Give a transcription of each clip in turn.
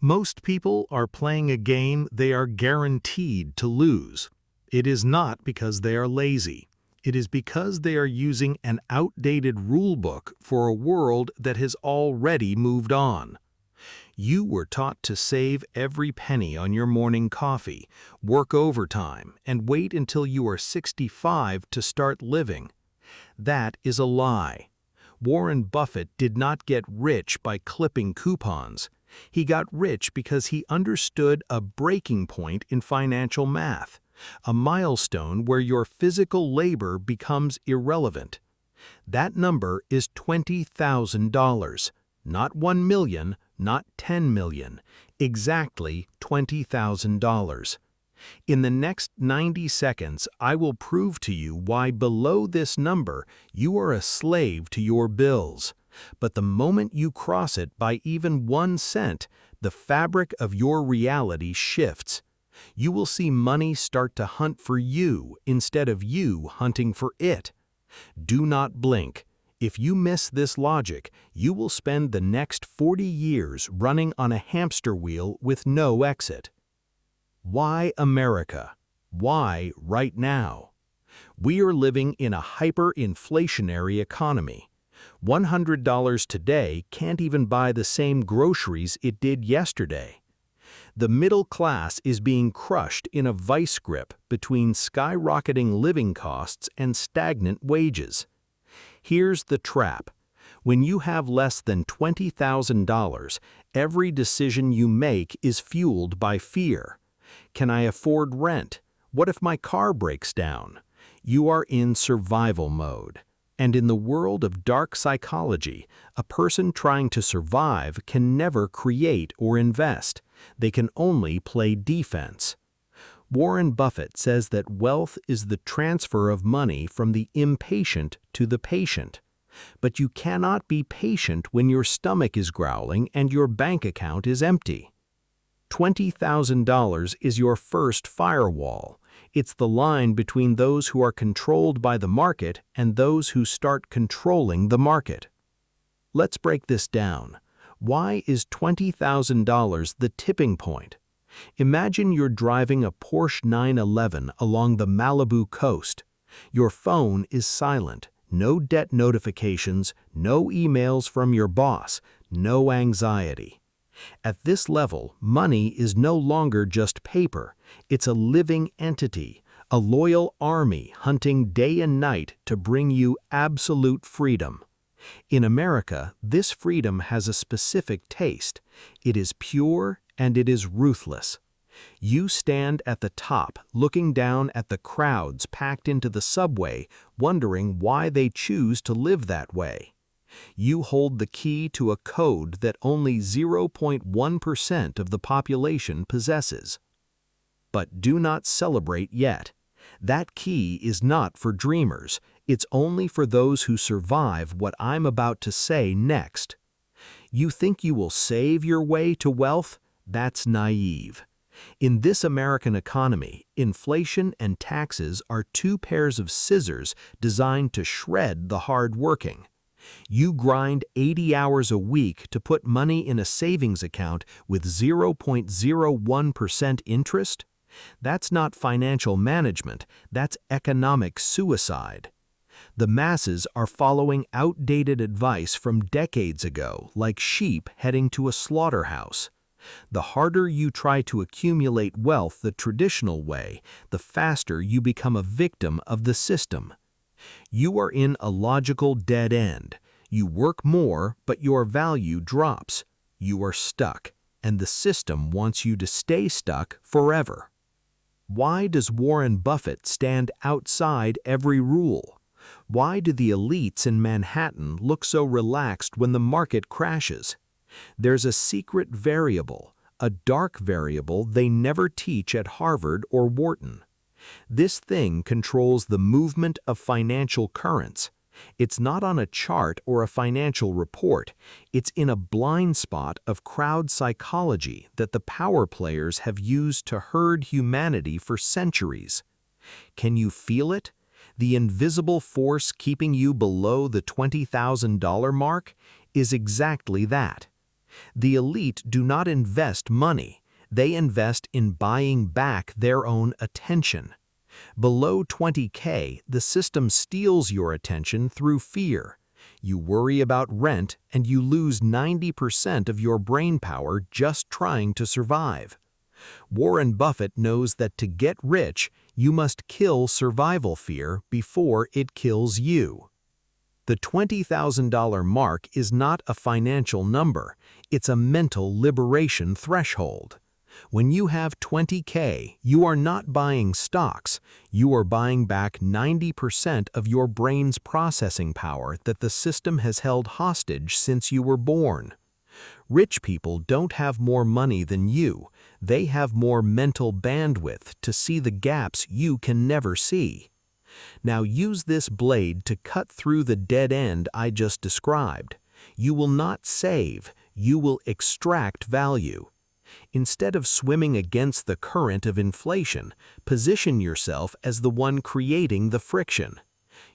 Most people are playing a game they are guaranteed to lose. It is not because they are lazy. It is because they are using an outdated rulebook for a world that has already moved on. You were taught to save every penny on your morning coffee, work overtime, and wait until you are 65 to start living. That is a lie. Warren Buffett did not get rich by clipping coupons. He got rich because he understood a breaking point in financial math, a milestone where your physical labor becomes irrelevant. That number is $20,000, not 1 million, not 10 million, exactly $20,000. In the next 90 seconds, I will prove to you why below this number you are a slave to your bills. But the moment you cross it by even 1 cent, the fabric of your reality shifts. You will see money start to hunt for you instead of you hunting for it. Do not blink. If you miss this logic, you will spend the next 40 years running on a hamster wheel with no exit. Why America? Why right now? We are living in a hyperinflationary economy. $100 today can't even buy the same groceries it did yesterday. The middle class is being crushed in a vice grip between skyrocketing living costs and stagnant wages. Here's the trap. When you have less than $20,000, every decision you make is fueled by fear. Can I afford rent? What if my car breaks down? You are in survival mode. And in the world of dark psychology, a person trying to survive can never create or invest. They can only play defense. Warren Buffett says that wealth is the transfer of money from the impatient to the patient. But you cannot be patient when your stomach is growling and your bank account is empty. $20,000 is your first firewall. It's the line between those who are controlled by the market and those who start controlling the market. Let's break this down. Why is $20,000 the tipping point? Imagine you're driving a Porsche 911 along the Malibu coast. Your phone is silent, no debt notifications, no emails from your boss, no anxiety. At this level, money is no longer just paper. It's a living entity, a loyal army hunting day and night to bring you absolute freedom. In America, this freedom has a specific taste. It is pure and it is ruthless. You stand at the top, looking down at the crowds packed into the subway, wondering why they choose to live that way. You hold the key to a code that only 0.1% of the population possesses. But do not celebrate yet. That key is not for dreamers. It's only for those who survive what I'm about to say next. You think you will save your way to wealth? That's naive. In this American economy, inflation and taxes are two pairs of scissors designed to shred the hard-working. You grind 80 hours a week to put money in a savings account with 0.01% interest? That's not financial management, that's economic suicide. The masses are following outdated advice from decades ago, like sheep heading to a slaughterhouse. The harder you try to accumulate wealth the traditional way, the faster you become a victim of the system. You are in a logical dead end. You work more, but your value drops. You are stuck, and the system wants you to stay stuck forever. Why does Warren Buffett stand outside every rule? Why do the elites in Manhattan look so relaxed when the market crashes? There's a secret variable, a dark variable they never teach at Harvard or Wharton. This thing controls the movement of financial currents. It's not on a chart or a financial report. It's in a blind spot of crowd psychology that the power players have used to herd humanity for centuries. Can you feel it? The invisible force keeping you below the $20,000 mark is exactly that. The elite do not invest money. They invest in buying back their own attention. Below 20K, the system steals your attention through fear. You worry about rent and you lose 90% of your brain power just trying to survive. Warren Buffett knows that to get rich, you must kill survival fear before it kills you. The $20,000 mark is not a financial number, it's a mental liberation threshold. When you have 20K, you are not buying stocks, you are buying back 90% of your brain's processing power that the system has held hostage since you were born. Rich people don't have more money than you, they have more mental bandwidth to see the gaps you can never see. Now use this blade to cut through the dead end I just described. You will not save, you will extract value. Instead of swimming against the current of inflation, position yourself as the one creating the friction.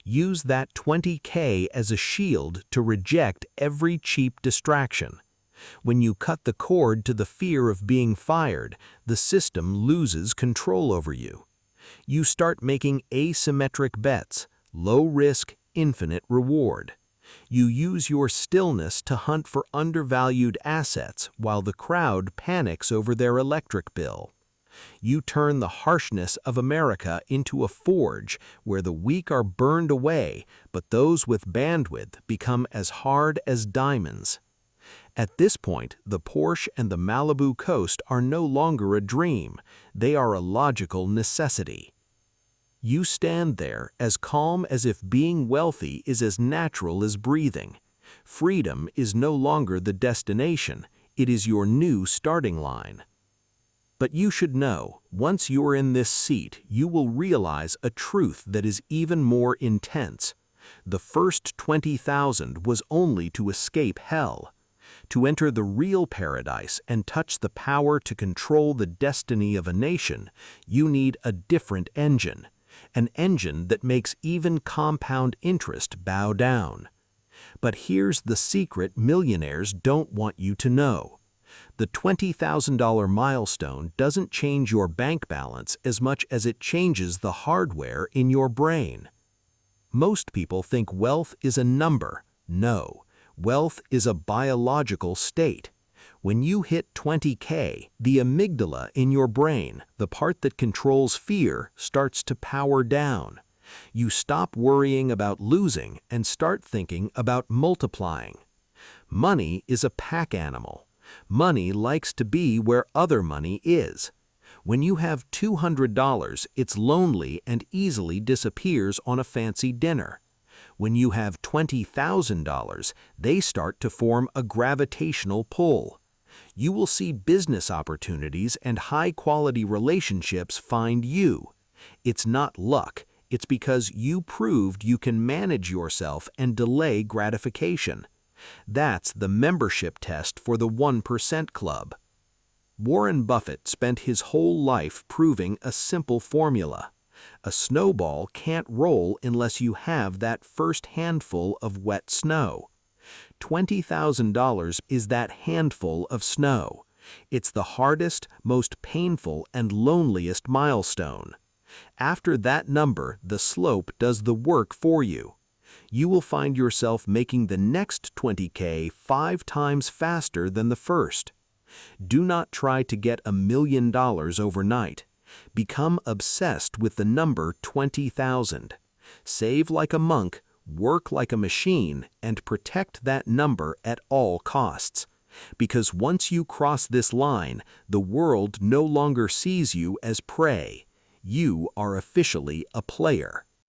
Use that 20K as a shield to reject every cheap distraction. When you cut the cord to the fear of being fired, the system loses control over you. You start making asymmetric bets, low risk, infinite reward. You use your stillness to hunt for undervalued assets while the crowd panics over their electric bill. You turn the harshness of America into a forge where the weak are burned away, but those with bandwidth become as hard as diamonds. At this point, the Porsche and the Malibu coast are no longer a dream, they are a logical necessity. You stand there as calm as if being wealthy is as natural as breathing. Freedom is no longer the destination, it is your new starting line. But you should know, once you're in this seat, you will realize a truth that is even more intense. The first 20,000 was only to escape hell. To enter the real paradise and touch the power to control the destiny of a nation, you need a different engine, an engine that makes even compound interest bow down. But here's the secret millionaires don't want you to know. The $20,000 milestone doesn't change your bank balance as much as it changes the hardware in your brain. Most people think wealth is a number. No. Wealth is a biological state. When you hit 20K, the amygdala in your brain, the part that controls fear, starts to power down. You stop worrying about losing and start thinking about multiplying. Money is a pack animal. Money likes to be where other money is. When you have $200, it's lonely and easily disappears on a fancy dinner. When you have $20,000, they start to form a gravitational pull. You will see business opportunities and high-quality relationships find you. It's not luck, it's because you proved you can manage yourself and delay gratification. That's the membership test for the 1% Club. Warren Buffett spent his whole life proving a simple formula. A snowball can't roll unless you have that first handful of wet snow. $20,000 is that handful of snow. It's the hardest, most painful, and loneliest milestone. After that number, the slope does the work for you. You will find yourself making the next 20K 5 times faster than the first. Do not try to get $1 million overnight. Become obsessed with the number 20,000. Save like a monk, work like a machine, and protect that number at all costs. Because once you cross this line, the world no longer sees you as prey. You are officially a player.